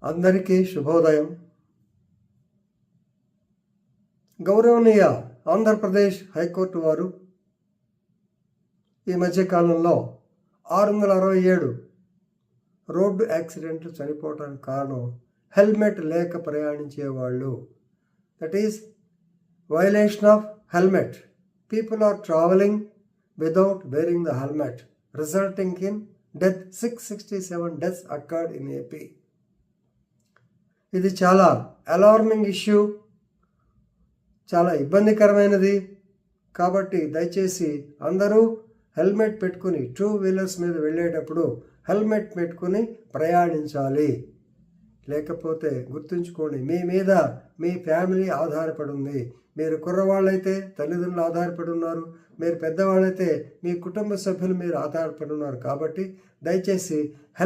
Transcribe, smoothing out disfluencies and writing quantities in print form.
అందరికీ శుభోదయం. గౌరవనీయ ఆంధ్రప్రదేశ్ హైకోర్టు వారు ఈ మధ్యకాలంలో 667 రోడ్డు యాక్సిడెంట్లు చనిపోవడానికి కారణం హెల్మెట్ లేక ప్రయాణించే వాళ్ళు. That is violation of helmet. People are travelling without wearing the helmet, resulting in death. 667 deaths occurred in AP. ఇది చాలా అలార్మింగ్ ఇష్యూ, చాలా ఇబ్బందికరమైనది. కాబట్టి దయచేసి అందరూ హెల్మెట్ పెట్టుకుని, 2 వీలర్స్ మీద వెళ్ళేటప్పుడు హెల్మెట్ పెట్టుకుని ప్రయాణించాలి. లేకపోతే గుర్తుంచుకోండి, మీ మీద మీ ఫ్యామిలీ ఆధారపడి ఉంది. మీరు కుర్రవాళ్ళైతే తల్లిదండ్రులు ఆధారపడి ఉన్నారు, మీరు పెద్దవాళ్ళైతే మీ కుటుంబ సభ్యులు మీరు ఆధారపడి ఉన్నారు. కాబట్టి దయచేసి